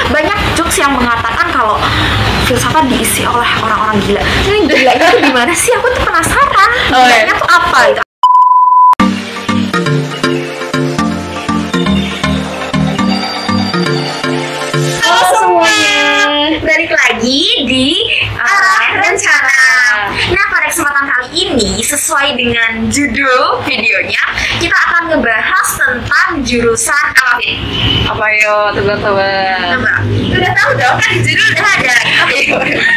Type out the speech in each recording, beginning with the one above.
banyak jokes yang mengatakan kalau filsafat diisi oleh orang-orang gila. Ini gila itu gimana sih? Aku tuh penasaran. Gilanya tuh apa gitu. Halo semuanya, balik lagi di Arah Rencana. Nah, pada kesempatan kali ini sesuai dengan judul videonya, kita akan ngebahas tentang jurusan apa sih? Apa yo, tebak-tebak. Udah tahu dong, kan di judul udah ada.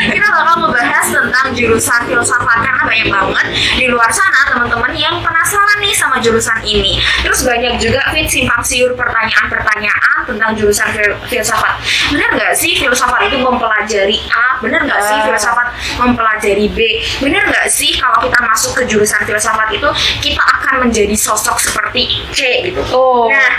Kita bakal ngebahas tentang jurusan filsafat karena banyak banget di luar sana teman-teman yang penasaran nih sama jurusan ini. Terus banyak juga simpang siur pertanyaan-pertanyaan tentang jurusan filsafat. Benar nggak sih filsafat itu mempelajari A? Benar nggak sih filsafat mempelajari B? Benar nggak sih kalau kita masuk ke jurusan filsafat itu kita akan menjadi sosok seperti C gitu? Nah,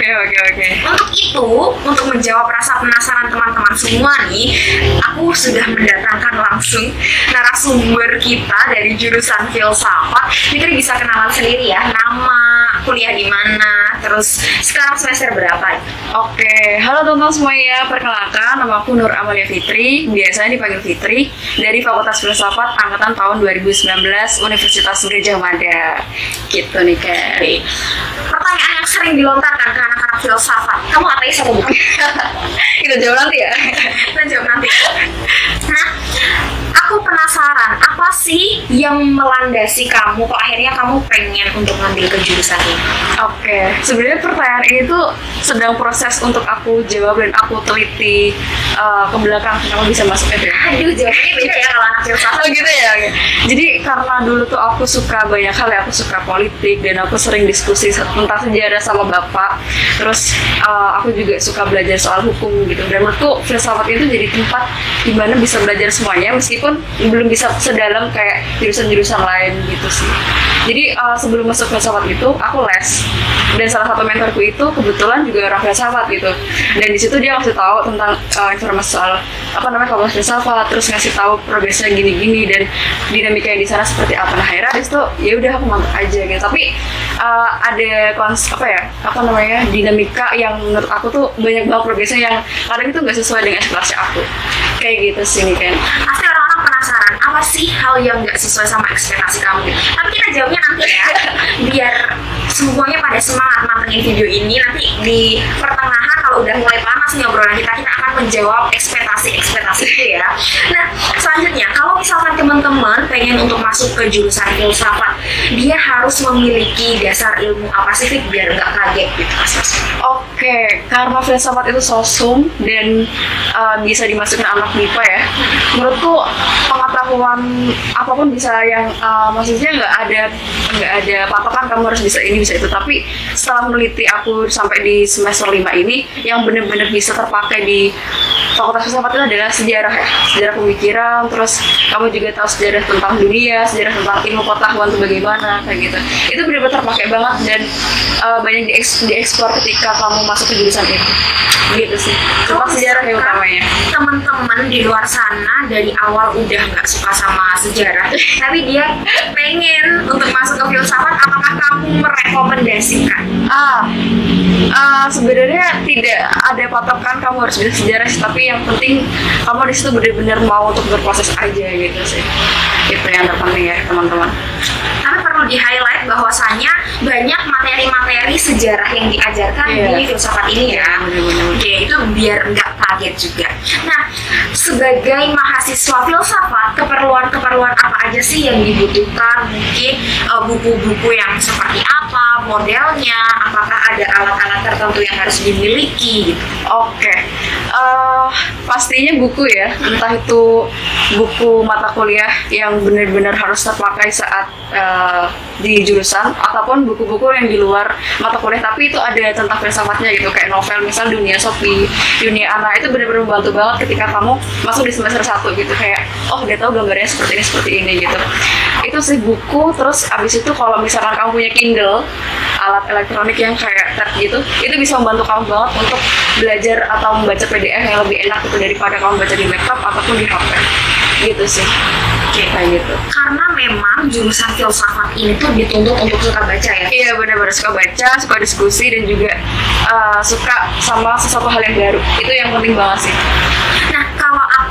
Oke. untuk menjawab rasa penasaran teman-teman semua nih, aku sudah mendatangkan langsung narasumber kita dari jurusan filsafat. Fitri bisa kenalan sendiri ya, nama, kuliah di mana, terus sekarang semester berapa? Oke, halo teman-teman semuanya. Perkenalkan, nama aku Nur Amalia Fitri, biasanya dipanggil Fitri, dari Fakultas Filsafat angkatan tahun 2019 Universitas Gadjah Mada. Gitu nih kan. Pertanyaan yang sering dilontarkan ke anak-anak filsafat, kamu ateis atau bukan? Kita jawab nanti ya. Kita jawab nanti. Nah, aku penasaran, apa sih yang melandasi kamu kok akhirnya kamu pengen untuk ngambil ke jurusan ini? Oke, sebenarnya pertanyaan ini tuh sedang proses untuk aku jawab dan aku teliti ke belakang kenapa bisa masuk itu. Aduh, jawabannya beda ya kalau anak filsafat. Oh gitu ya. Oke. Jadi karena dulu tuh aku suka banyak hal ya, aku suka politik dan aku sering diskusi tentang sejarah sama bapak. Terus aku juga suka belajar soal hukum gitu. Dan menurutku filsafat itu jadi tempat di mana bisa belajar semuanya meskipun belum bisa sedalam kayak jurusan-jurusan lain gitu sih. Jadi sebelum masuk filsafat itu aku les dan salah satu mentorku itu kebetulan juga orang filsafat gitu. Dan di situ dia ngasih tahu tentang informasi soal fakultas filsafat, terus ngasih tahu progresnya gini-gini dan dinamika di sana seperti apa. Nah akhirnya di situ ya udah aku mantap aja gitu. Tapi ada dinamika yang menurut aku tuh banyak banget progresnya yang kadang itu nggak sesuai dengan ekspektasi aku. Kayak gitu sih nih kan. Pasti orang-orang penasaran apa sih hal yang nggak sesuai sama ekspektasi kamu gitu. Tapi kita jawabnya nanti ya, biar semuanya pada semangat mantengin video ini. Nanti di pertengahan kalau udah mulai panas nih obrolan kita akan menjawab ekspektasi itu ya. Nah selanjutnya kalau misalkan teman-teman pengen untuk masuk ke jurusan filsafat, dia harus memiliki dasar ilmu apa sih Fik, biar nggak kaget gitu. Oke, karena filsafat itu sosum dan bisa dimasukin anak MIPA ya. Menurutku pengetahuan apapun bisa yang maksudnya nggak ada patokan kamu harus bisa ini bisa itu. Tapi setelah meneliti aku sampai di semester 5 ini, yang benar-benar bisa terpakai di Fakultas Filsafat itu adalah sejarah ya, sejarah pemikiran. Terus kamu juga tahu sejarah tentang dunia, sejarah tentang ilmu pengetahuan itu bagaimana kayak gitu. Itu benar-benar terpakai banget dan banyak dieksplor ketika kamu masuk ke jurusan itu. Gitu sih. Tentang sejarah ya utamanya. Teman-teman di luar sana dari awal udah nggak suka sama sejarah, tapi dia pengen untuk masuk ke filsafat, apakah kamu merekomendasikan? Sebenarnya tidak ada patokan kamu harus bisa sejarah sih, tapi yang penting kamu di situ benar-benar mau untuk berproses aja gitu sih. Itu yang terpenting ya teman-teman. Tapi perlu di-highlight bahwasanya banyak materi-materi sejarah yang diajarkan di filsafat ini ya. Oke, itu biar nggak kaget juga. Nah, sebagai mahasiswa filsafat, keperluan apa aja sih yang dibutuhkan? Mungkin buku-buku yang seperti apa, modelnya, apakah ada alat-alat tertentu yang harus dimiliki gitu? Oke. Pastinya buku ya, entah itu buku mata kuliah yang benar-benar harus terpakai saat di jurusan, ataupun buku-buku yang di luar mata kuliah tapi itu ada tentang filsafatnya gitu, kayak novel misal Dunia Sophie, Dunia Ana. Itu benar-benar membantu banget ketika kamu masuk di semester 1 gitu, kayak udah tahu gambarnya seperti ini gitu. Itu sih buku. Terus abis itu kalau misalkan kamu punya Kindle, alat elektronik yang kayak tab gitu, itu bisa membantu kamu banget untuk belajar atau membaca PDF yang lebih enak gitu daripada kamu baca di laptop ataupun di HP gitu sih. Kayak gitu. Karena memang jurusan filsafat ini tuh dituntut untuk suka baca ya. Iya, benar-benar suka baca, suka diskusi, dan juga suka sama sesuatu hal yang baru. Itu yang penting banget sih.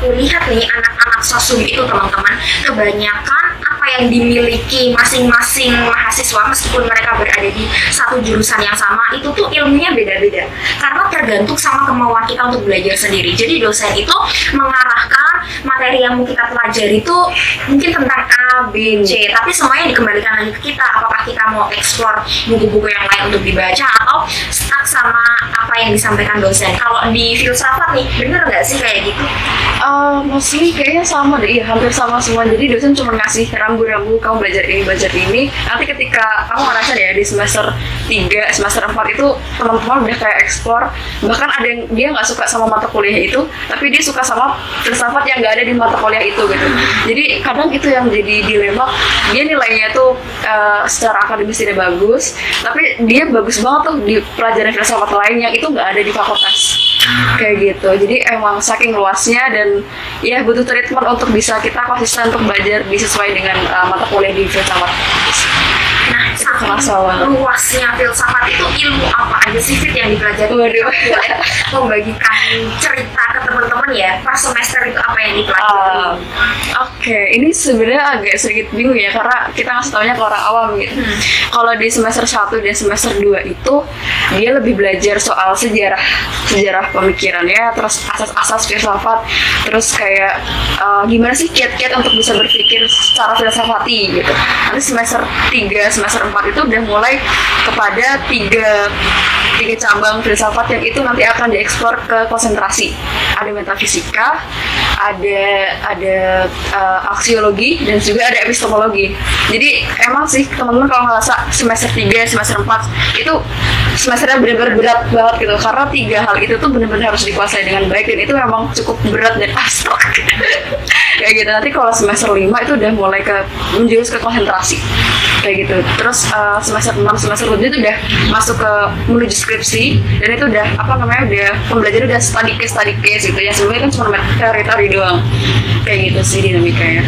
aku lihat nih anak-anak sosum itu teman-teman, kebanyakan apa yang dimiliki masing-masing mahasiswa meskipun mereka berada di satu jurusan yang sama itu tuh ilmunya beda-beda karena tergantung sama kemauan kita untuk belajar sendiri. Jadi dosen itu mengarahkan materi yang mau kita pelajari itu mungkin tentang A, B, C, tapi semuanya dikembalikan lagi ke kita. Apakah kita mau explore buku-buku yang lain untuk dibaca atau stuck sama apa yang disampaikan dosen. Kalau di filsafat nih, bener nggak sih kayak gitu? Mostly kayaknya sama deh, hampir sama semua. Jadi dosen cuma ngasih rambu-rambu, kamu belajar ini. Nanti ketika kamu ngerasa deh di semester 3, semester 4 itu teman-teman udah kayak explore. Bahkan ada yang dia nggak suka sama mata kuliah itu, tapi dia suka sama filsafat yang nggak ada di mata kuliah itu gitu. Jadi kadang itu yang jadi dilema. Dia nilainya tuh secara akademis tidak bagus, tapi dia bagus banget tuh di pelajaran filsafat lain yang itu nggak ada di fakultas. Kayak gitu. Jadi emang saking luasnya dan ya butuh treatment untuk bisa kita konsisten untuk belajar disesuai dengan mata kuliah di filsafat. Nah, saking luasnya filsafat itu ilmu apa aja sih Fit yang dipelajari? Waduh. Boleh membagikan cerita ke teman-teman ya, per semester itu apa yang dipelajari? Oke, ini sebenarnya agak sedikit bingung ya karena kita ngasih taunya ke orang awam gitu. Kalau di semester 1 dan semester 2 itu dia lebih belajar soal sejarah pemikirannya, terus asas-asas filsafat, terus kayak gimana sih kiat-kiat untuk bisa berpikir secara filsafati gitu. Nanti semester 3, semester 4 itu udah mulai kepada tiga cabang filsafat yang itu nanti akan dieksplor ke konsentrasi. Ada metafisika, ada aksiologi, dan juga ada epistemologi. Jadi emang sih teman-teman kalau ngerasa semester 3, semester 4 itu semesternya benar-benar berat banget gitu karena 3 hal itu tuh benar-benar harus dikuasai dengan baik dan itu memang cukup berat dan astrok kayak gitu. Nanti kalau semester 5 itu udah mulai menjurus ke konsentrasi kayak gitu. Terus semester 6, semester 7 itu udah masuk ke menuju skripsi dan itu udah udah pembelajaran udah study case gitu ya. Sebelumnya kan cuma teori doang kayak gitu sih dinamikanya.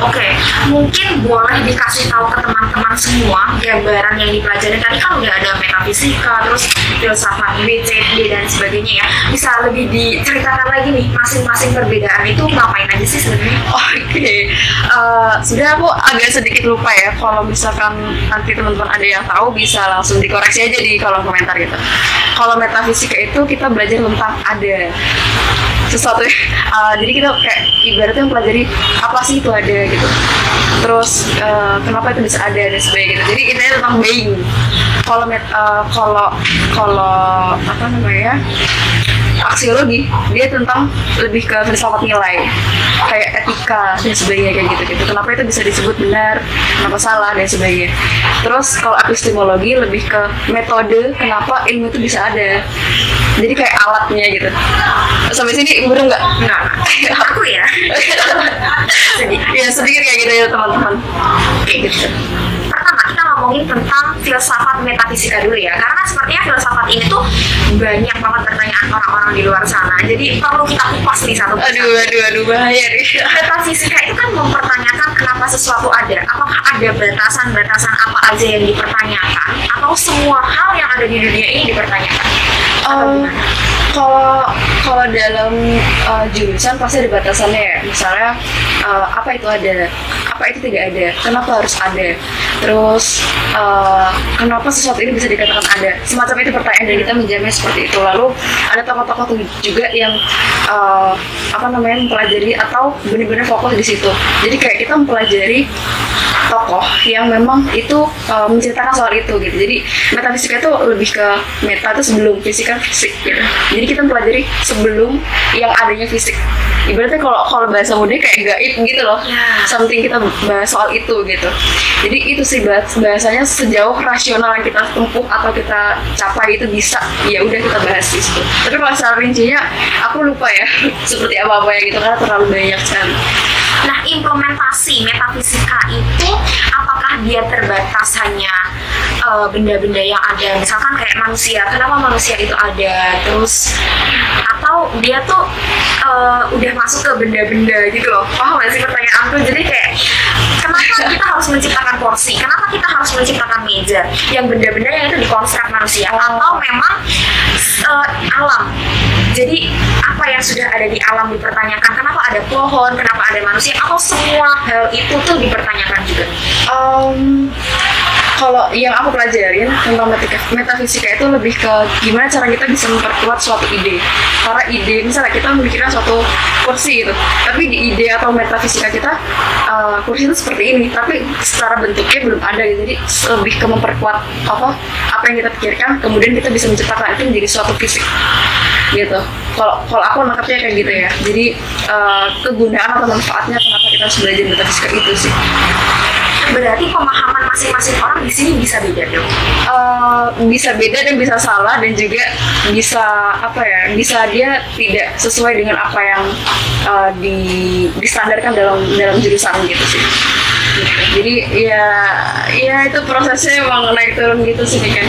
Oke, mungkin boleh dikasih tahu ke teman-teman semua gambaran yang dipelajari tadi kan udah ada metafisika, terus filsafat B, C, D dan sebagainya ya. Bisa lebih diceritakan lagi nih masing-masing perbedaan itu ngapain aja sih sebenarnya? Oke, sebenarnya aku agak sedikit lupa ya. Kalau misalkan nanti teman-teman ada yang tahu bisa langsung dikoreksi aja di kolom komentar gitu. Kalau metafisika itu kita belajar tentang ada sesuatu jadi kita kayak ibaratnya mempelajari apa sih itu ada gitu, terus kenapa itu bisa ada dan sebagainya gitu. Jadi intinya tentang being. Kalau aksiologi dia tentang lebih ke filsafat nilai kayak etika dan sebagainya kayak gitu. Kenapa itu bisa disebut benar, kenapa salah dan sebagainya. Terus kalau epistemologi lebih ke metode kenapa ilmu itu bisa ada. Jadi kayak alatnya gitu. Sampai sini bener nggak? Nggak. Aku ya. sedikit kayak gitu ya teman-teman. Kayak gitu. Pertama kita ngomongin tentang filsafat metafisika dulu ya, karena sepertinya filsafat ini tuh banyak banget pertanyaan orang-orang di luar sana. Jadi perlu kita kupas nih satu persatu. Aduh bahaya nih. Metafisika itu kan mempertanyakan kenapa sesuatu ada. Apakah ada batasan-batasan apa aja yang dipertanyakan, atau semua hal yang ada di dunia ini dipertanyakan? Kalau dalam jurusan pasti ada batasannya ya. Misalnya apa itu ada, apa itu tidak ada, kenapa harus ada, terus kenapa sesuatu ini bisa dikatakan ada. Semacam itu pertanyaan dan kita menjawabnya seperti itu. Lalu ada tokoh-tokoh juga yang mempelajari atau benar-benar fokus di situ. Jadi kayak kita mempelajari tokoh yang memang itu menceritakan soal itu gitu. Jadi metafisika itu lebih ke meta itu sebelum fisika fisik gitu. Jadi kita mempelajari sebelum yang adanya fisik. Ibaratnya kalau bahasa muda kayak gaib gitu loh. Something kita bahas soal itu gitu. Jadi itu sih bahasanya sejauh rasional yang kita tempuh atau kita capai itu bisa, ya udah kita bahas di situ. Tapi kalau secara rincinya aku lupa ya seperti apa ya gitu karena terlalu banyak sekali. Nah, implementasi metafisika itu apakah dia terbatas hanya benda-benda yang ada, misalkan kayak manusia, kenapa manusia itu ada, terus atau dia tuh udah masuk ke benda-benda gitu loh. Paham gak sih pertanyaanku? Jadi kayak kenapa kita harus menciptakan porsi, kenapa kita harus menciptakan meja, yang benda-benda yang itu dikonstruk manusia, atau memang alam. Jadi apa yang sudah ada di alam dipertanyakan, kenapa ada pohon, kenapa ada manusia, atau semua hal itu tuh dipertanyakan juga? Kalau yang aku pelajarin tentang metafisika itu lebih ke gimana cara kita bisa memperkuat suatu ide. Karena ide, misalnya kita memikirkan suatu kursi gitu, tapi di ide atau metafisika kita kursi itu seperti ini, tapi secara bentuknya belum ada gitu. Jadi lebih ke memperkuat apa yang kita pikirkan, kemudian kita bisa menciptakan itu menjadi suatu fisik gitu. Kalau aku nangkapnya kayak gitu ya. Jadi kegunaan atau manfaatnya kenapa kita harus belajar metafisika itu sih. Berarti pemahaman masing-masing orang di sini bisa beda dong? Bisa beda dan bisa salah, dan juga bisa bisa dia tidak sesuai dengan apa yang distandarkan dalam jurusan gitu sih. Jadi ya itu prosesnya emang naik turun gitu sih kan.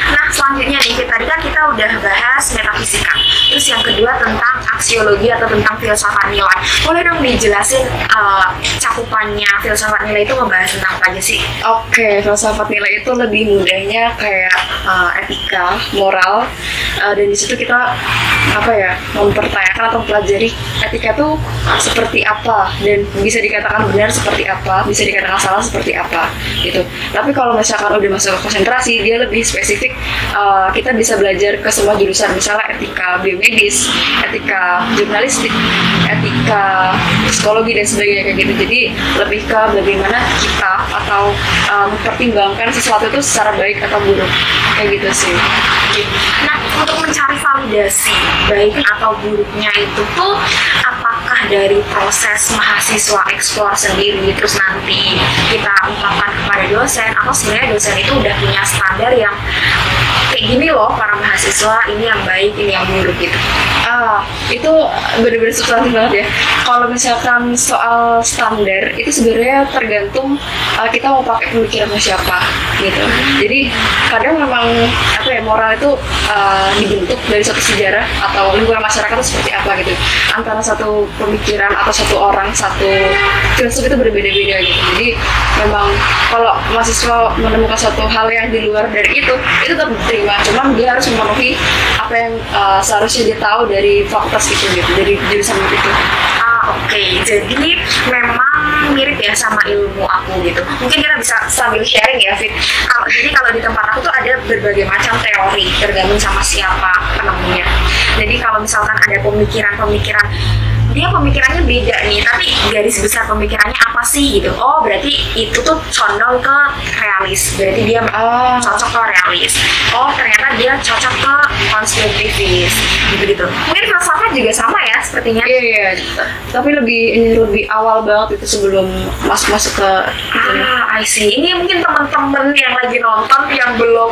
Nah selanjutnya nih, tadi kan kita udah bahas metafisika, terus yang kedua tentang aksiologi atau tentang filsafat nilai. Boleh dong dijelasin cakupannya filsafat nilai itu ngebahas tentang apa aja sih? Oke, filsafat nilai itu lebih mudahnya kayak etika, moral, dan di situ kita mempertanyakan atau mempelajari etika tuh seperti apa, dan bisa dikatakan benar seperti apa, bisa dikatakan salah seperti apa gitu. Tapi kalau misalkan udah masuk ke konsentrasi, dia lebih spesifik. Kita bisa belajar ke semua jurusan, misalnya etika biomedis, etika jurnalistik, etika psikologi dan sebagainya kayak gitu. Jadi lebih ke bagaimana kita atau mempertimbangkan sesuatu itu secara baik atau buruk kayak gitu sih. Nah untuk mencari validasi baik atau buruknya itu tuh apakah dari proses mahasiswa eksplor sendiri terus nanti kita ungkapkan kepada dosen, atau sebenarnya dosen itu udah punya standar yang kayak gini loh para mahasiswa, ini yang baik, ini yang buruk gitu? Itu benar-benar substantif banget ya. Kalau misalkan soal standar itu sebenarnya tergantung kita mau pakai pemikirannya siapa gitu. Jadi kadang memang moral itu dibentuk dari satu sejarah atau lingkungan masyarakat itu seperti apa gitu. Antara satu pemikiran atau satu orang, satu filsuf itu berbeda-beda gitu. Jadi memang kalau mahasiswa menemukan satu hal yang di luar dari itu tetap diterima. Cuman dia harus memenuhi apa yang seharusnya dia tahu dari fakultas itu gitu, dari jurusan itu. Oke, jadi memang mirip ya sama ilmu aku gitu. Mungkin kita bisa sambil sharing ya, Fit. Jadi kalau di tempat aku tuh ada berbagai macam teori, tergantung sama siapa penemunya. Jadi kalau misalkan ada pemikiran-pemikiran, dia pemikirannya beda nih, tapi garis besar pemikirannya apa sih gitu. Oh berarti itu tuh condong ke realis, berarti dia cocok ke realis. Oh ternyata dia cocok ke konstruktivis gitu. Mungkin filsafat juga sama ya sepertinya. Iya. Tapi lebih awal banget itu sebelum masuk ke I see. Ini mungkin teman-teman yang lagi nonton yang belum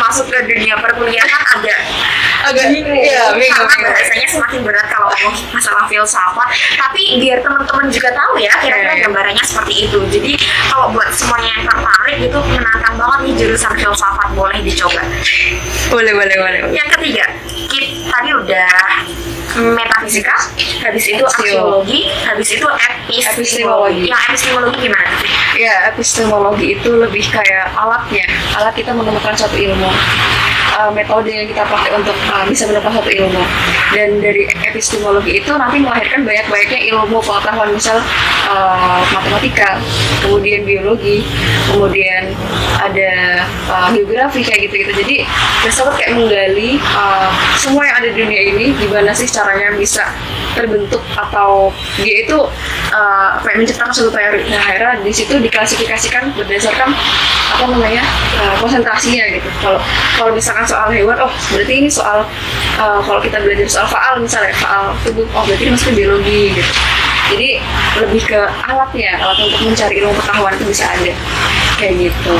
masuk ke dunia perkuliahan agak bingung, karena bahasanya semakin berat kalau masalah filsafat. Tapi biar teman-teman juga tahu ya kira-kira gambarannya seperti itu. Jadi kalau buat semuanya yang tertarik itu menantang banget nih jurusan filsafat, boleh dicoba. Boleh. Yang ketiga, kita tadi udah metafisika, habis itu aksiologi, habis itu epistemologi. Yang epistemologi gimana? Ya, epistemologi itu lebih kayak alat kita menemukan suatu ilmu, metode yang kita pakai untuk bisa menemukan suatu ilmu. Dan dari epistemologi itu nanti melahirkan banyak-banyaknya ilmu pengetahuan, misal matematika, kemudian biologi, kemudian ada geografi kayak gitu. Jadi filsafat kayak menggali semua yang ada di dunia ini, gimana sih caranya bisa terbentuk, atau dia itu menciptakan suatu teori. Nah akhirnya di situ diklasifikasikan berdasarkan konsentrasinya gitu. Kalau misalkan soal hewan, berarti ini soal kalau kita belajar soal faal misalnya, faal tubuh, berarti ini masuk ke biologi gitu. Jadi lebih ke alat untuk mencari ilmu pengetahuan itu bisa ada kayak gitu.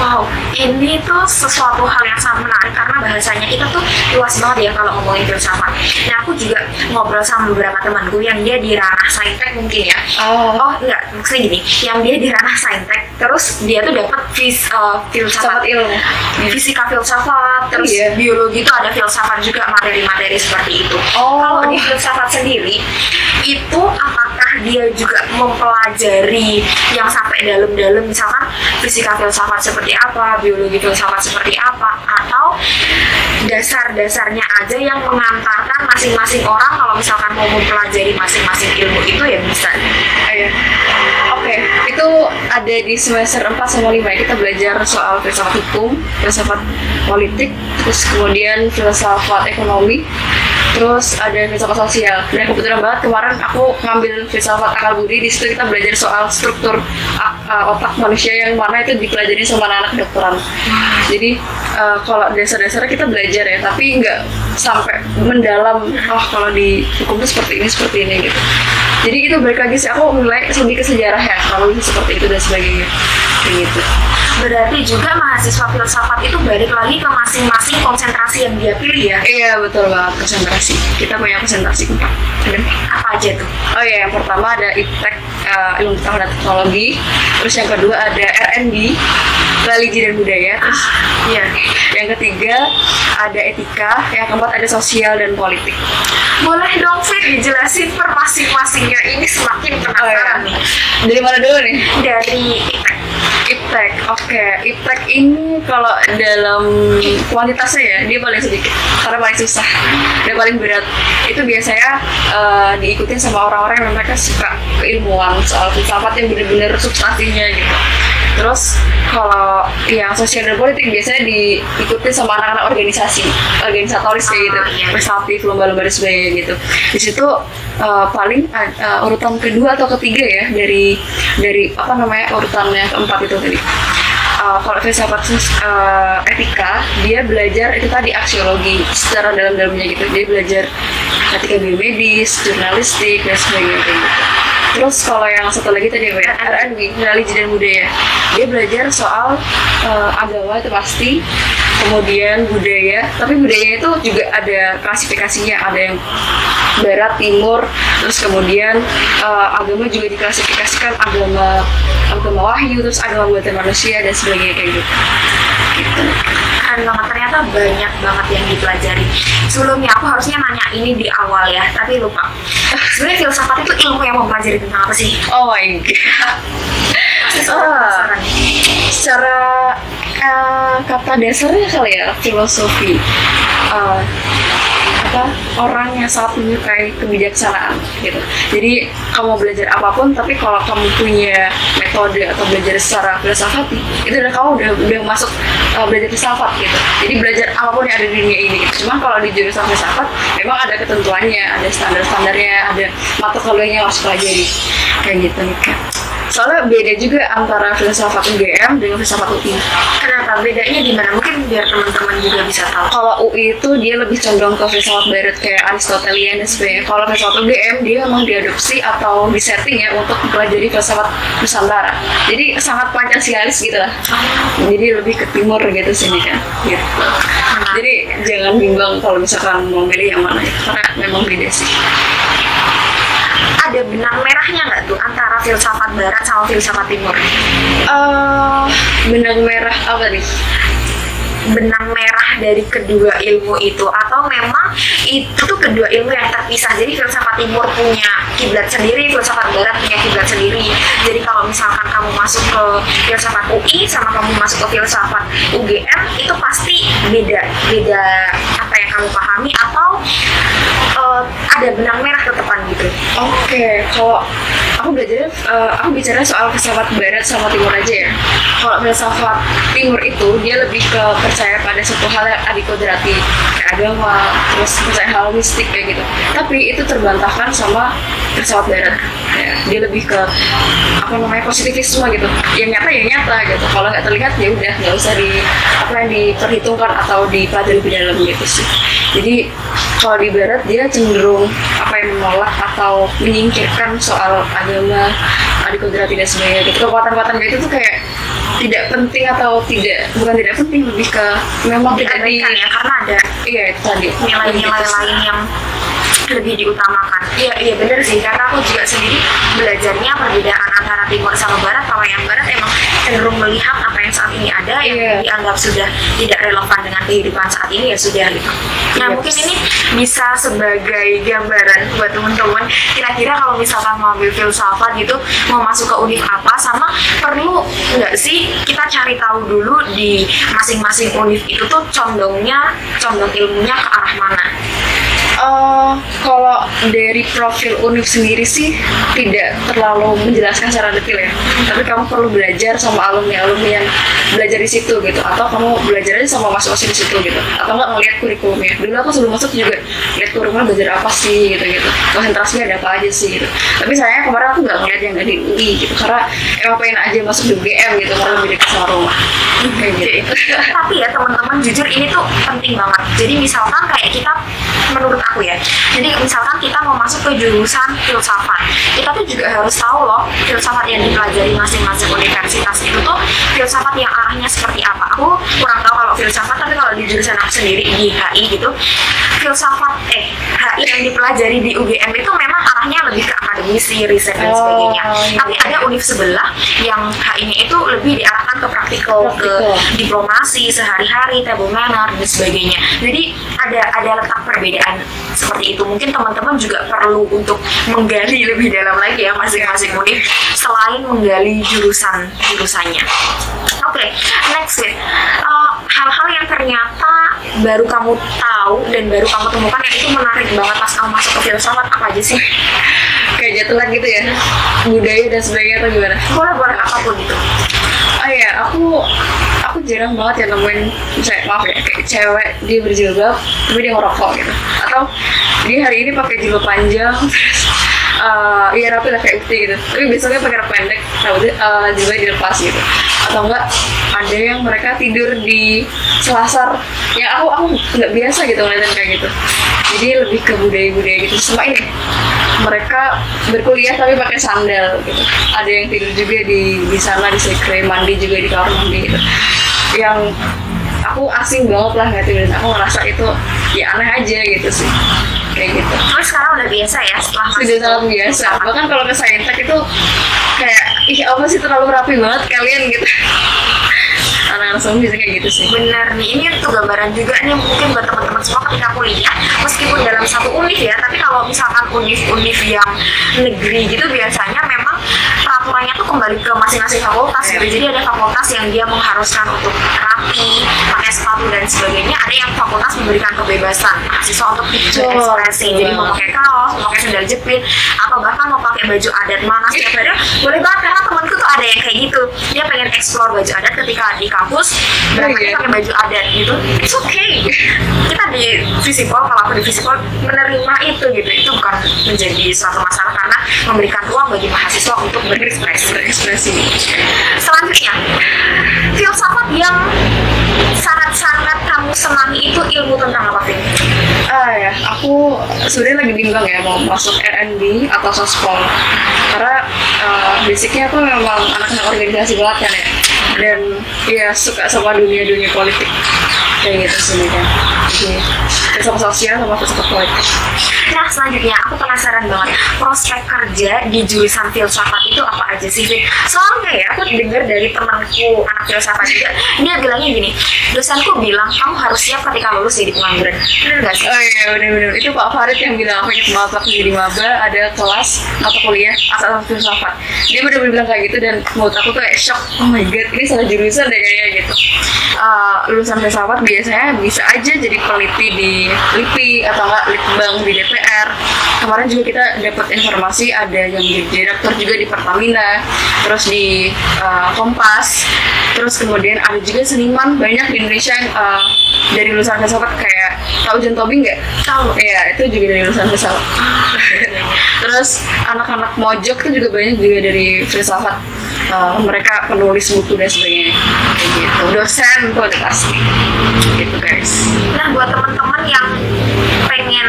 Wow, ini tuh sesuatu hal yang sangat menarik karena bahasanya kita tuh luas banget ya kalau ngomongin filsafat. Nah aku juga ngobrol sama beberapa temanku yang dia di ranah saintek mungkin ya. Enggak, maksudnya gini, yang dia di ranah saintek, terus dia tuh dapat filsafat ilmu, fisika filsafat, terus biologi itu ada filsafat juga, materi-materi seperti itu. Kalau di filsafat sendiri itu apakah dia juga mempelajari yang sampai dalam-dalam, misalkan fisika filsafat seperti apa, biologi filsafat seperti apa, atau dasar-dasarnya aja yang mengantarkan masing-masing orang kalau misalkan mau mempelajari masing-masing ilmu itu ya bisa. Iya. Oke, itu ada di semester 4 sama 5 ya. Kita belajar soal filsafat hukum, filsafat politik, terus kemudian filsafat ekonomi, terus ada filsafat sosial. Dan kebetulan banget kemarin aku ngambil filsafat akal budi. Di situ kita belajar soal struktur otak manusia yang mana itu dipelajari sama anak-anak kedokteran. Jadi kalau dasar-dasarnya kita belajar ya, tapi nggak sampai mendalam. Oh, kalau di hukum itu seperti ini gitu. Jadi itu balik lagi sih, aku mulai lebih ke sejarah ya, kalau seperti itu dan sebagainya kayak gitu. Berarti juga mahasiswa filsafat itu balik lagi ke masing-masing konsentrasi yang dia pilih ya? Iya betul banget, konsentrasi. Kita punya konsentrasi 4. Apa aja tuh? Oh iya, yang pertama ada IPTEK, ilmu pengetahuan dan teknologi. Terus yang kedua ada RND, religi dan budaya. Terus yang ketiga ada etika. Yang keempat ada sosial dan politik. Boleh dong Fit dijelasin per masing-masingnya, ini semakin penasaran nih. Dari mana dulu nih? Dari IPTEK. IPTEK, oke. IPTEK ini kalau dalam kuantitasnya ya, dia paling sedikit karena paling susah dan paling berat. Itu biasanya diikutin sama orang-orang yang mereka suka keilmuan soal filsafat yang benar-benar substansinya gitu. Terus kalau yang sosial dan politik biasanya diikutin sama anak-anak organisatoris kayak gitu, prestatif, lomba-lomba dan sebagainya gitu. Di situ paling urutan kedua atau ketiga ya dari apa namanya urutannya keempat itu tadi. Kalau filsafat etika, dia belajar itu tadi aksiologi secara dalam-dalamnya gitu. Dia belajar etika biomedis, jurnalistik dan sebagainya kayak gitu. Terus kalau yang satu lagi tadi RNB, religi dan budaya, dia belajar soal agama itu pasti, kemudian budaya, tapi budaya itu juga ada klasifikasinya, ada yang barat, timur, terus kemudian agama juga diklasifikasikan agama wahyu, terus agama buatan manusia dan sebagainya kayak gitu. Keren banget, ternyata banyak banget yang dipelajari. Sebelumnya aku harusnya nanya ini di awal ya, tapi lupa. Sebenarnya filsafat itu ilmu yang mempelajari tentang apa sih? Oh my god. Secara kata dasarnya kali ya, filosofi. Orang yang sangat menyukai kebijaksanaan gitu. Jadi kamu belajar apapun, tapi kalau kamu punya metode atau belajar secara filsafati, itu kamu udah masuk belajar filsafat gitu. Jadi belajar apapun yang ada di dunia ini gitu. Cuma kalau di jurusan filsafat memang ada ketentuannya, ada standar-standarnya, ada mata kuliahnya yang harus pelajari kayak gitu nih kan. Soalnya beda juga antara filsafat UGM dengan filsafat UI. Kenapa? Bedanya di mana? Mungkin biar teman-teman juga bisa tahu. Kalau UI itu dia lebih condong ke filsafat barat kayak Aristotelian dan sebagainya. Kalau filsafat UGM dia memang diadopsi atau disetting ya untuk mempelajari filsafat Nusantara. Jadi sangat Pancasialis gitu lah. Jadi lebih ke timur gitu sih kan. Gitu. Jadi jangan bimbang kalau misalkan mau milih yang mana ya, karena memang beda sih. Ada benang merahnya nggak tuh antara filsafat barat sama filsafat timur? Benang merah apa nih? Benang merah dari kedua ilmu itu, atau memang itu kedua ilmu yang terpisah? Jadi filsafat timur punya kiblat sendiri, filsafat barat punya kiblat sendiri. Jadi kalau misalkan kamu masuk ke filsafat UI sama kamu masuk ke filsafat UGM, itu pasti beda apa yang kamu pahami, atau ada benang merah tetepan gitu? Oke, kalau aku belajarnya, aku bicara soal filsafat barat sama timur aja ya. Kalau filsafat timur itu dia lebih ke percaya pada suatu hal yang adikodrati, kayak agama, terus percaya hal mistik kayak gitu. Tapi itu terbantahkan sama filsafat barat. Ya, dia lebih ke positivisme gitu. Yang nyata ya nyata gitu. Kalau nggak terlihat ya udah nggak usah yang diperhitungkan atau dipelajari lebih dalam gitu sih. Jadi kalau di barat dia cenderung menolak atau menyingkirkan soal agama, adikodrati dan sebagainya gitu. Kekuatan-kekuatan itu tuh kayak tidak penting atau bukan tidak penting, lebih ke memang tidak ya, karena ada itu tadi nilai-nilai lain yang lebih diutamakan. Iya bener sih, karena aku juga sendiri belajarnya perbedaan antara timur sama barat. Kalau yang barat emang cenderung melihat apa yang saat ini ada yang dianggap sudah tidak relevan dengan kehidupan saat ini ya sudah gitu. Nah mungkin ini bisa sebagai gambaran buat teman-teman kira-kira kalau misalkan mau ambil filsafat gitu mau masuk ke univ apa, sama perlu nggak sih kita cari tahu dulu di masing-masing univ itu tuh condong ilmunya ke arah mana. Kalau dari profil univ sendiri sih tidak terlalu menjelaskan secara detail ya. Tapi kamu perlu belajar sama alumni yang belajar di situ gitu, atau kamu belajar aja sama masing-masing di situ gitu, atau nggak ngeliat kurikulumnya. Dulu aku sebelum masuk juga lihat kurikulumnya belajar apa sih gitu, konsentrasinya ada apa aja sih gitu. Tapi sayangnya kemarin aku nggak ngeliat yang ada di UI gitu, karena emang pengen aja masuk di UGM gitu, karena lebih dekat sama rumah. Kayak gitu. Tapi ya teman-teman jujur ini tuh penting banget. Jadi misalkan kayak kita, menurut aku ya, jadi misalkan kita mau masuk ke jurusan filsafat, kita tuh juga harus tahu loh filsafat yang dipelajari masing-masing universitas itu tuh filsafat yang arahnya seperti apa. Aku kurang tahu kalau filsafat, tapi kalau di jurusan aku sendiri di HI gitu, filsafat HI yang dipelajari di UGM itu memang arahnya lebih ke akademisi, riset dan sebagainya. Tapi ada univ sebelah yang HI-nya itu lebih diarahkan ke praktikal, ke diplomasi sehari-hari, table manner dan sebagainya. Jadi ada letak perbedaan seperti itu. Mungkin teman-teman juga perlu untuk menggali lebih dalam lagi ya masing-masing univ selain menggali jurusannya. Oke, next week. Hal-hal yang ternyata baru kamu tahu dan baru kamu temukan yang itu menarik banget pas kamu masuk ke filsafat, apa aja sih? Kayak jatuh gitu ya, budaya dan sebagainya atau gimana? Boleh apapun gitu. Oh iya, aku jarang banget ya nemuin, misalnya maaf ya, kayak cewek dia berjilbab tapi dia ngerokok gitu, atau dia hari ini pakai jilbab panjang iya rapi lah kayak ukti gitu, tapi besoknya pakai rok pendek, jilbabnya dilepas gitu. Atau enggak ada yang mereka tidur di selasar, yang aku nggak biasa gitu ngeliatin kayak gitu. Jadi lebih ke budaya gitu. Sama ini mereka berkuliah tapi pakai sandal gitu. Ada yang tidur juga di sana, di sekre, mandi juga di kamar mandi gitu. Yang aku asing banget lah ngeliatin, aku ngerasa itu ya aneh aja gitu sih, kayak gitu. Terus sekarang udah biasa ya setelah sudah sangat biasa. Bahkan kalau ke Saintek itu kayak apa sih terlalu rapi banget kalian gitu. Anak-anak semua bisa kayak gitu sih. Bener nih, ini tuh gambaran juga nih mungkin buat teman-teman semua ketika kuliah, meskipun dalam satu univ ya, tapi kalau misalkan univ yang negeri gitu biasanya memang peraturannya tuh kembali ke masing-masing fakultas gitu. Jadi ada fakultas yang dia mengharuskan untuk rapi, pakai sepatu dan sebagainya. Ada yang fakultas memberikan kebebasan mahasiswa untuk berekspresi. Jadi mau pakai kaos, mau pakai sandal jepit, atau bahkan mau pakai baju adat mana setiap hari boleh banget. Karena temanku tuh ada yang kayak gitu, dia pengen explore baju adat ketika di kampus, berangkatnya pakai baju adat gitu. It's okay. Kita di Visipol, kalau aku di Visipol menerima itu gitu. Itu bukan menjadi suatu masalah karena memberikan ruang bagi mahasiswa untuk berekspresi. Selanjutnya, filsafat yang sangat-sangat kamu senangi itu ilmu tentang apa, Vin? Ya, aku sebenarnya lagi bimbang ya mau masuk R&D atau sospol, karena basicnya aku memang anak-anak organisasi banget kan ya, dan ya suka sama dunia politik kayak gitu sebenarnya. Jadi filsafat sosial sama filsafat politik. Nah selanjutnya aku penasaran banget, prospek kerja di jurusan filsafat itu apa aja sih, Vin? Soalnya ya aku dengar dari temanku anak filsafat juga, dia bilangnya gini, dosenku bilang kamu harus siap ketika lulus jadi pengangguran. Bener gak sih? Oh iya bener-bener, itu Pak Farid yang bilang. Aku ingat banget waktu jadi maba ada kelas atau kuliah asal filsafat, dia bener-bener bilang kayak gitu, dan menurut aku tuh kayak shock. Oh my god, ini salah jurusan deh kayaknya gitu. Lulusan filsafat biasanya bisa aja jadi peneliti di LIPI atau enggak litbang di DPR. Kemarin juga kita dapat informasi ada yang jadi direktur juga di Pertamina, terus di Kompas, terus kemudian ada juga seniman banyak di Indonesia yang dari lulusan filsafat. Kayak tahu John Tobing nggak? Tahu. Iya, itu juga dari lulusan filsafat. Terus anak-anak mojok itu juga banyak juga dari filsafat. Mereka penulis buku dan sebagainya kayak gitu. Dosen tuh ada pasti gitu guys. Nah buat teman-teman yang pengen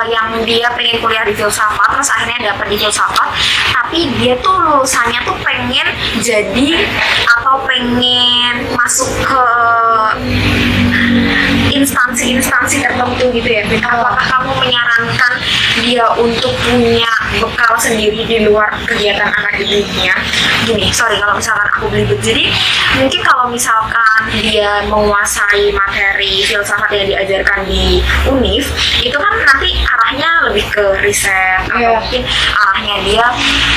yang dia pengen kuliah di filsafat terus akhirnya dapat di filsafat, tapi dia tuh lulusannya tuh pengen jadi atau pengen masuk ke instansi tertentu gitu ya, Vin? Apakah kamu menyarankan dia untuk punya bekal sendiri di luar kegiatan akademiknya? Gini, sorry kalau misalkan aku belibet. Jadi mungkin kalau misalkan dia menguasai materi filsafat yang diajarkan di UNIF, itu kan nanti arahnya lebih ke riset atau mungkin arahnya dia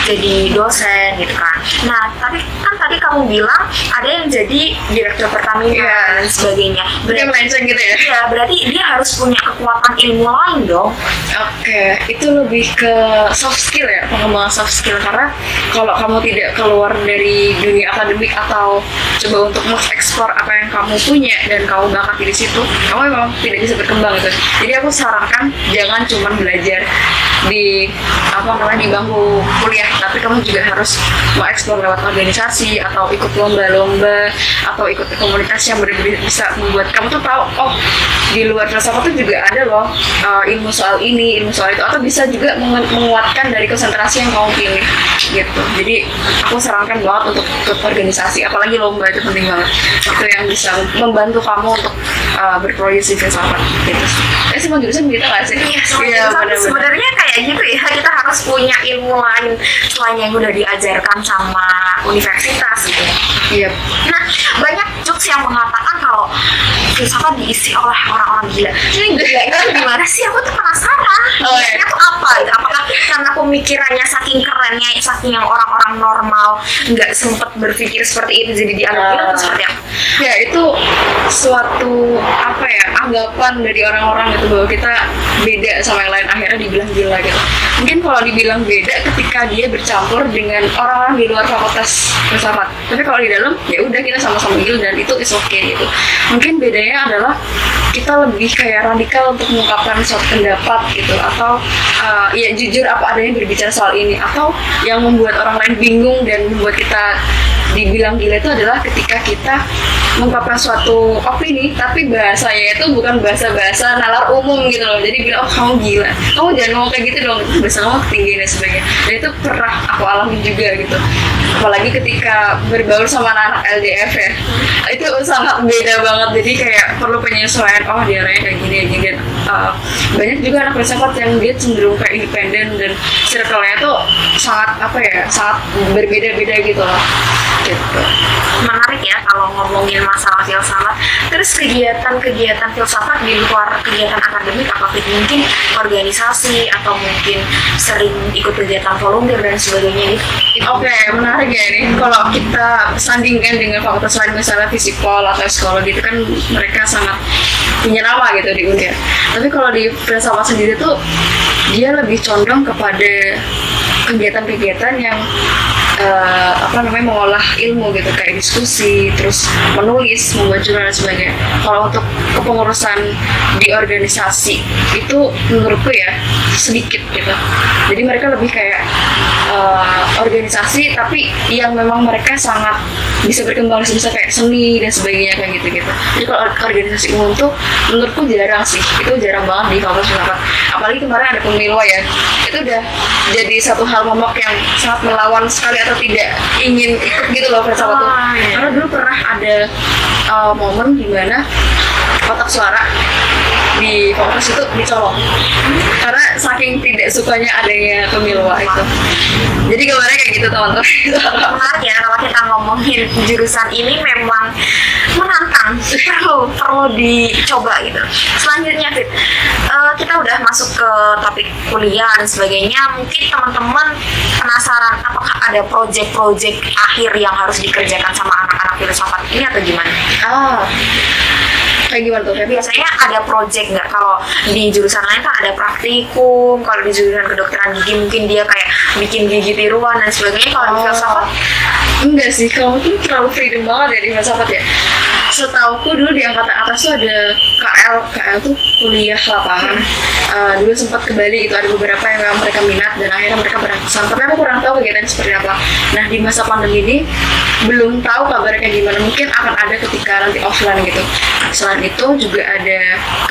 jadi dosen gitu kan. Nah, tapi kan tadi kamu bilang ada yang jadi direktur Pertamina dan sebagainya. Berarti melenceng gitu ya? Iya, berarti dia harus punya kekuatan ilmu lain dong. Oke, itu lebih ke soft skill ya, pengembangan soft skill. Karena kalau kamu tidak keluar dari dunia akademik atau coba untuk mengeksplor apa yang kamu punya dan kamu bakat di situ, kamu memang tidak bisa berkembang gitu. Jadi aku sarankan jangan cuma belajar di di bangku kuliah, tapi kamu juga harus mengeksplor lewat organisasi atau ikut lomba-lomba atau ikut komunitas yang benar-benar bisa membuat kamu tuh tahu, oh di luar filsafat tuh juga ada loh ilmu soal ini, ilmu soal itu, atau bisa juga menguatkan dari konsentrasi yang kamu pilih gitu. Jadi aku sarankan banget untuk ikut organisasi, apalagi lomba itu penting banget. Itu yang bisa membantu kamu untuk berproyeksi filsafat gitu. Semua jurusan gitu nggak sih? Iya, sebenarnya kayak gitu ya, kita harus punya ilmu lain selain yang udah diajarkan sama universitas gitu. Iya. Nah, banyak jokes yang mengatakan kalau filsafat diisi oleh orang-orang gila. Ini gila itu gimana sih? Aku tuh penasaran. Gilanya tuh apa gitu? Apakah karena pemikirannya saking kerennya, saking yang orang-orang normal nggak sempet berpikir seperti itu jadi dianggap gila atau seperti apa? Ya itu suatu anggapan dari orang-orang gitu bahwa kita beda sama yang lain, akhirnya dibilang gila gitu. Mungkin kalau dibilang beda ketika dia bercampur dengan orang-orang di luar fakultas filsafat, tapi kalau di dalam ya udah kita sama-sama gila dan itu is okay gitu. Mungkin bedanya adalah kita lebih kayak radikal untuk mengungkapkan suatu pendapat gitu, atau ya jujur apa adanya berbicara soal ini, atau yang membuat orang lain bingung dan membuat kita dibilang gila itu adalah ketika kita mengungkapkan suatu opini tapi bahasanya itu bukan bahasa-bahasa nalar umum gitu loh. Jadi bilang, oh kamu gila, kamu jangan ngomong kayak gitu dong, itu bahasa kamu tinggi dan sebagainya. Dan itu pernah aku alami juga gitu, apalagi ketika berbaur sama anak LDF ya, itu sangat beda banget. Jadi kayak perlu penyesuaian, oh dia orangnya kayak gini dan banyak juga anak filsafat yang dia cenderung kayak independen dan circle-nya tuh sangat sangat berbeda-beda gitu loh. Gitu. Menarik ya kalau ngomongin masalah filsafat. Terus kegiatan filsafat di luar kegiatan akademik apa? Mungkin organisasi atau mungkin sering ikut kegiatan volunteer dan sebagainya gitu. Oke, menarik ya ini. Kalau kita sandingkan dengan fakultas lain misalnya fisikol atau psikologi itu kan mereka sangat punya nama gitu di UNIR. Tapi kalau di filsafat sendiri tuh dia lebih condong kepada kegiatan-kegiatan yang mengolah ilmu gitu, kayak diskusi, terus menulis, membuat jurnal dan sebagainya. Kalau untuk kepengurusan di organisasi itu menurutku ya sedikit gitu. Jadi mereka lebih kayak organisasi tapi yang memang mereka sangat bisa berkembang, bisa kayak seni dan sebagainya kayak gitu-gitu. Jadi kalau organisasi umum tuh menurutku jarang sih, itu jarang banget di fakultas filsafat. Apalagi kemarin ada pemilu ya, itu udah jadi satu hal momok yang sangat melawan sekali atau tidak ingin ikut gitu loh filsafat tuh. Karena dulu pernah ada momen dimana kotak suara di fakultas itu dicolong karena saking tidak sukanya adanya pemilu itu. Jadi gambarnya kayak gitu teman-teman. Menarik ya kalau kita ngomongin jurusan ini memang menantang, perlu dicoba gitu. Selanjutnya Fit, kita udah masuk ke topik kuliah dan sebagainya. Mungkin teman-teman penasaran apakah ada proyek-proyek akhir yang harus dikerjakan sama anak-anak filsafat ini atau gimana? Kayak gimana tuh? Biasanya ada project nggak? Kalau di jurusan lain kan ada praktikum, kalau di jurusan kedokteran gigi mungkin dia kayak bikin gigi tiruan dan sebagainya. Kalau di filsafat enggak sih, kamu tuh terlalu freedom banget ya di filsafat ya. Setauku dulu di angkatan atas tuh ada KL tuh kuliah lapangan. Dulu sempat ke Bali, itu ada beberapa yang memang mereka minat dan akhirnya mereka berangkusan. Tapi aku kurang tahu kegiatannya seperti apa. Nah di masa pandemi ini belum tahu kabarnya kayak gimana. Mungkin akan ada ketika nanti offline gitu. Selain itu juga ada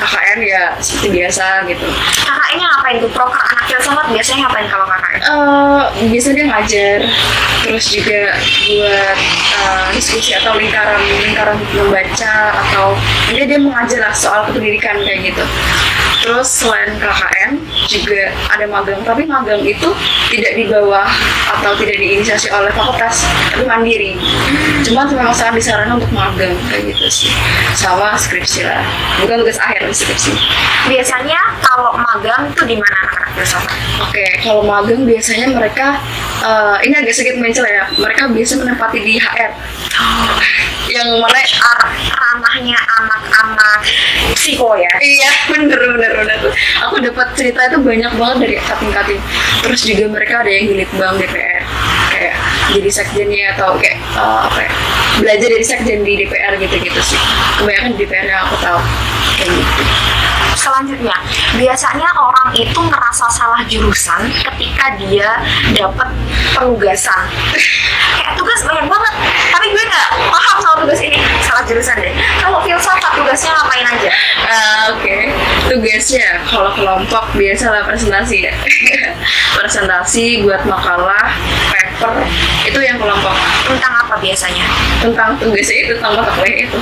KKN ya seperti biasa gitu. KKN-nya ngapain tuh? Proker anak filsafat biasanya ngapain kalau KKN? Biasanya dia ngajar, terus juga buat diskusi atau lingkaran membaca, atau dia mengajar lah soal kependidikan kayak gitu. Terus selain KKN juga ada magang, tapi magang itu tidak di bawah atau tidak diinisiasi oleh fakultas, tapi mandiri. Cuman memang sangat disarankan untuk magang kayak gitu sih. Sama skripsi lah, bukan tugas akhir, skripsi. Biasanya kalau magang itu di mana anak-anak filsafat? Oke, kalau magang biasanya mereka ini agak sedikit mencela ya. Mereka biasa menempati di HR. Yang mana ranahnya anak-anak psiko ya? Iya, bener. Aku dapat cerita itu banyak banget dari kating-kating. Terus juga mereka ada yang di Litbang DPR, kayak jadi sekjennya atau kayak belajar dari sekjen di DPR gitu-gitu sih. Kebanyakan di DPR yang aku tahu kayak gitu. Selanjutnya, biasanya orang itu ngerasa salah jurusan ketika dia dapat penugasan. Kayak tugas banyak banget, tapi gue nggak paham sama tugas ini, salah jurusan deh. Kalau filsafat tugasnya ngapain aja? Oke. Tugasnya kalau kelompok biasalah presentasi ya. Presentasi buat makalah, paper, itu yang kelompok. Tentang apa biasanya? Tentang tugasnya itu, tentang mata kuliah itu.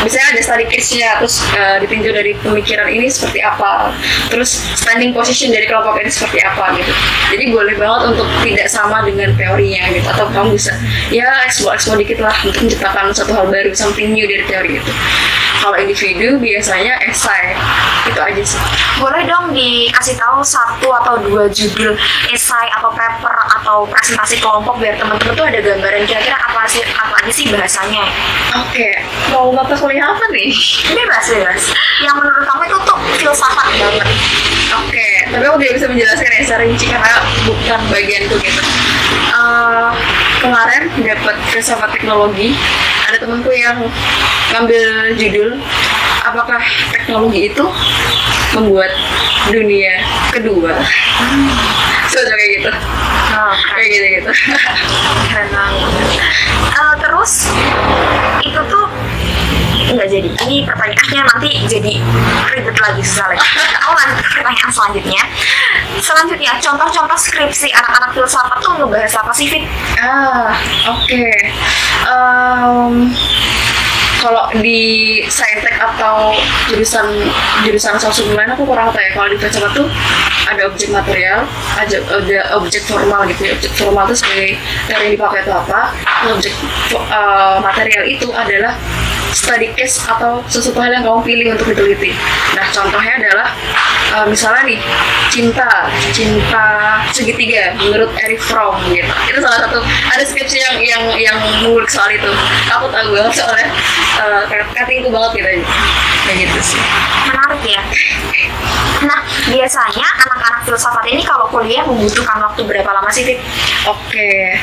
Biasanya ada study case-nya, terus ditinjau dari pemikiran ini seperti apa, terus standing position dari kelompok ini seperti apa gitu. Jadi boleh banget untuk tidak sama dengan teorinya gitu, atau kamu bisa ya explore dikit lah untuk menciptakan satu hal baru, something new dari teori itu. Kalau individu biasanya esai, itu aja sih. Boleh dong dikasih tahu 1 atau 2 judul esai atau paper atau presentasi kelompok biar teman-teman tuh ada gambaran kira-kira apa aja sih bahasanya. Oke, mau mata kuliah apa nih? Bebas. Yang menurut kamu itu tuh filsafat banget. Oke, tapi aku tidak bisa menjelaskan ya secara rinci karena bukan bagian itu gitu. Kemarin dapat filsafat teknologi, ada temanku yang ngambil judul apakah teknologi itu membuat dunia kedua. Soalnya kayak gitu. Kayak gitu. Keren banget. Terus itu tuh nggak jadi. Ini pertanyaannya nanti jadi ribet lagi sekali. Aku lanjut ke pertanyaan selanjutnya. Contoh-contoh skripsi anak-anak filsafat tuh ngebahas apa sih, Fit? Oke. Kalau di saintek atau jurusan sosial lain aku kurang tahu ya. Kalau di filsafat tuh ada objek material, ada objek formal gitu ya. Objek formal itu sebagai teori yang dipakai itu apa. Objek material itu adalah study case atau sesuatu hal yang kamu pilih untuk diteliti. Nah, contohnya adalah misalnya nih cinta segitiga menurut Erich Fromm gitu. Itu salah satu, ada skripsi yang mengulik soal itu. Aku tahu banget soalnya cuttingku banget gitu aja. Kayak gitu sih. Menarik ya. Nah, biasanya anak-anak filsafat ini kalau kuliah membutuhkan waktu berapa lama sih, Fit? Oke.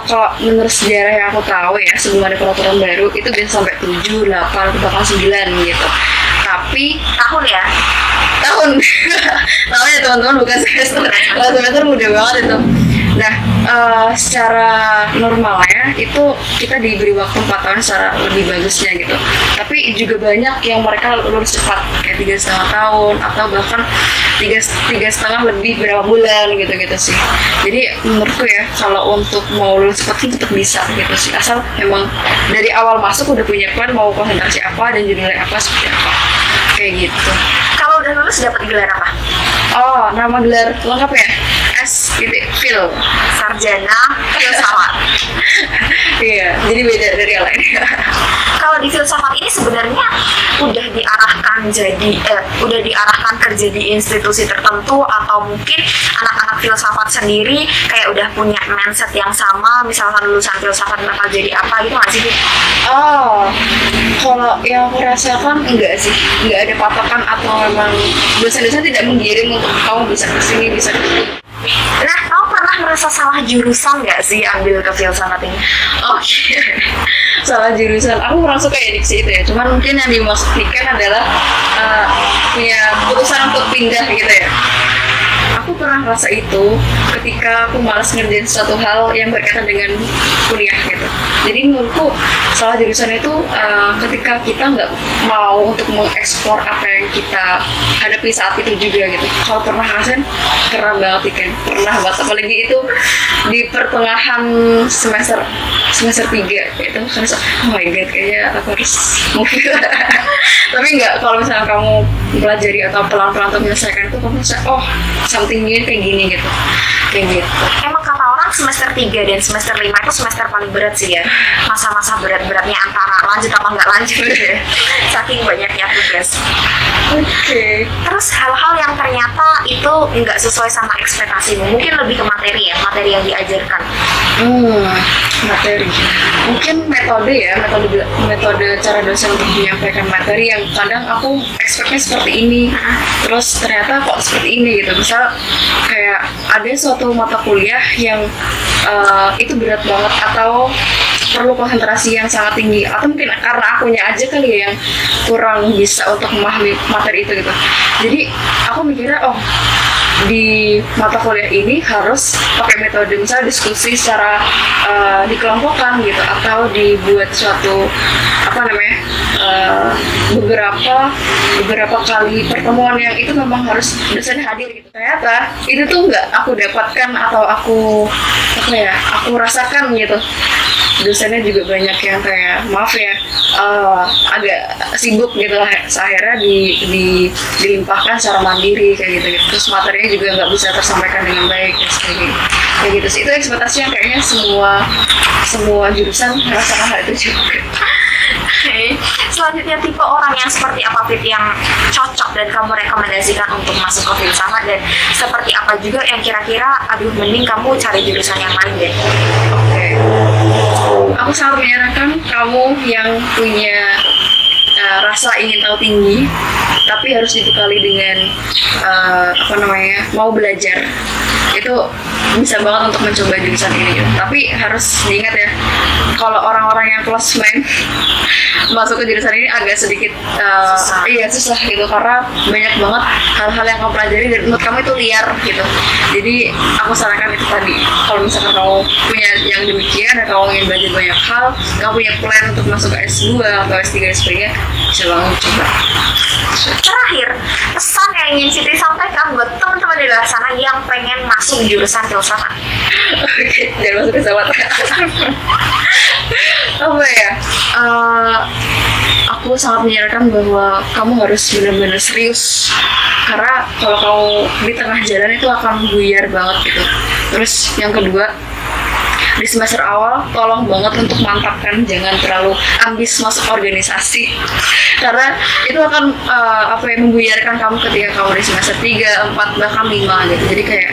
Kalau menurut sejarah yang aku tahu ya, sebelum ada peraturan baru itu bisa sampai 7, 8, bahkan 9 gitu. Tapi tahun ya? Tahun ya teman-teman, bukan semester. Kalau semester mudah banget itu. Nah, secara normalnya itu kita diberi waktu 4 tahun secara lebih bagusnya gitu. Tapi juga banyak yang mereka lulus cepat, kayak 3,5 tahun atau bahkan 3,5 lebih berapa bulan gitu sih. Jadi menurutku ya, kalau untuk mau lulus cepat sih tetap bisa gitu sih. Asal memang dari awal masuk udah punya plan mau konsentrasi apa dan judulnya apa seperti apa. Kayak gitu. Kalau udah lulus dapat gelar apa? Nama gelar lengkap ya? Phil. Sarjana filsafat. Iya, jadi beda dari yang lain. Kalau di filsafat ini sebenarnya udah diarahkan kerja di institusi tertentu, atau mungkin anak-anak filsafat sendiri kayak udah punya mindset yang sama, misalkan lulusan filsafat bakal jadi apa gitu nggak sih? Kalau yang aku rasakan enggak sih, enggak ada patokan atau memang dosen-dosen tidak menggiring untuk kamu bisa kesini, bisa kesini. Nah, kamu pernah merasa salah jurusan nggak sih ambil ke filsafat ini? Oke. Salah jurusan, aku kurang suka ya diksi itu ya. Cuman mungkin yang dimaksudkan adalah punya keputusan untuk pindah gitu ya. Aku pernah pernah rasa itu ketika aku malas ngerjain suatu hal yang berkaitan dengan kuliah gitu. Jadi menurutku salah jurusan itu ketika kita nggak mau untuk mengeksplor apa yang kita hadapi saat itu juga gitu. Kalau pernah ngerasain, pernah banget kan, pernah banget, apalagi itu di pertengahan semester 3 itu merasa oh my god kayaknya aku harus move. Tapi nggak, kalau misalnya kamu pelajari atau pelan-pelan untuk menyelesaikan itu, kamu bisa oh something new kayak gini gitu, kayak gitu. Emang kata orang semester 3 dan semester 5 itu semester paling berat sih ya, masa-masa berat-beratnya antara lanjut apa nggak lanjut gitu ya, saking banyaknya tugas. Oke. Terus hal-hal yang ternyata itu nggak sesuai sama ekspektasimu, mungkin lebih ke materi ya, materi yang diajarkan. Materi mungkin metode ya, metode cara dosen untuk menyampaikan materi yang kadang aku expect-nya seperti ini, terus ternyata kok seperti ini gitu. Misal kayak ada suatu mata kuliah yang itu berat banget atau perlu konsentrasi yang sangat tinggi, atau mungkin karena akunya aja kali ya yang kurang bisa untuk memahami materi itu gitu. Jadi aku mikirnya oh di mata kuliah ini harus pakai metode misalnya diskusi secara dikelompokkan gitu, atau dibuat suatu apa namanya beberapa kali pertemuan yang itu memang harus dosen hadir gitu. Ternyata itu tuh nggak aku dapatkan atau aku rasakan gitu. Dosennya juga banyak yang kayak maaf ya agak sibuk gitu, akhirnya dilimpahkan secara mandiri kayak gitu. Terus materinya juga nggak bisa tersampaikan dengan baik kayak gitu sih. Itu ekspektasi yang kayaknya semua jurusan merasakan hal itu juga. Okay. Selanjutnya tipe orang yang seperti apa Fit yang cocok dan kamu rekomendasikan untuk masuk ke filsafat, dan seperti apa juga yang kira-kira aduh mending kamu cari jurusan yang lain deh. Oke. Aku sangat menyarankan kamu yang punya rasa ingin tahu tinggi tapi harus dibekali dengan mau belajar. Itu bisa banget untuk mencoba jurusan ini gitu. Tapi harus diingat ya, kalau orang-orang yang close mind masuk ke jurusan ini agak sedikit susah gitu, karena banyak banget hal-hal yang kamu pelajari dan menurut kamu itu liar gitu. Jadi aku sarankan itu tadi, kalau misalkan kamu punya yang demikian dan kamu ingin belajar banyak hal, kamu punya plan untuk masuk ke S2 atau S3 dan sebagainya, bisa banget coba. Terakhir, pesan yang ingin Siti sampaikan buat teman-teman di luar sana yang pengen masuk jurusan filsafat. Oke, jangan masuk filsafat. Apa ya? Aku sangat menyarankan bahwa kamu harus benar-benar serius, karena kalau kamu di tengah jalan itu akan buyar banget gitu. Terus yang kedua, di semester awal tolong banget untuk mantapkan, jangan terlalu ambis masuk organisasi, karena itu akan membuyarkan kamu ketika kamu di semester 3, 4, bahkan 5 gitu. Jadi kayak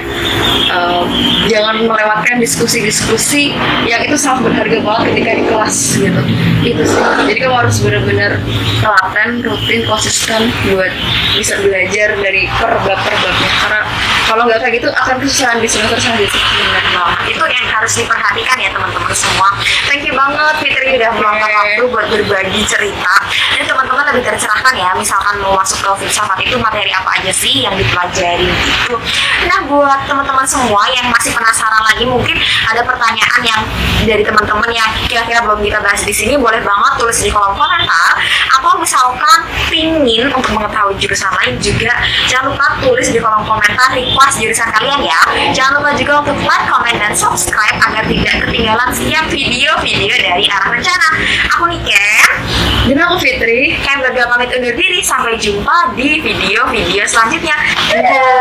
jangan melewatkan diskusi-diskusi yang itu sangat berharga banget ketika di kelas gitu. Itu sih. Jadi kamu harus benar-benar telaten, rutin, konsisten buat bisa belajar dari per-bab-babnya, karena kalau nggak kayak gitu akan kesusahan di semester selanjutnya. Benar banget, itu yang harus diperhatikan ya teman-teman semua. Thank you banget Fitri udah meluangkan waktu buat berbagi cerita, dan teman-teman lebih tercerahkan ya misalkan mau masuk ke filsafat itu materi apa aja sih yang dipelajari gitu. Nah buat teman-teman semua yang masih penasaran lagi, mungkin ada pertanyaan yang dari teman-teman yang kira-kira belum kita bahas di sini, boleh banget tulis di kolom komentar, atau misalkan pingin untuk mengetahui jurusan lain juga jangan lupa tulis di kolom komentar request jurusan kalian ya. Jangan lupa juga untuk like, comment, dan subscribe agar tidak ketinggalan setiap video-video dari Arah Rencana. Aku Niken dan aku Fitri, kami berdua pamit undur diri, sampai jumpa di video-video selanjutnya. Dadah.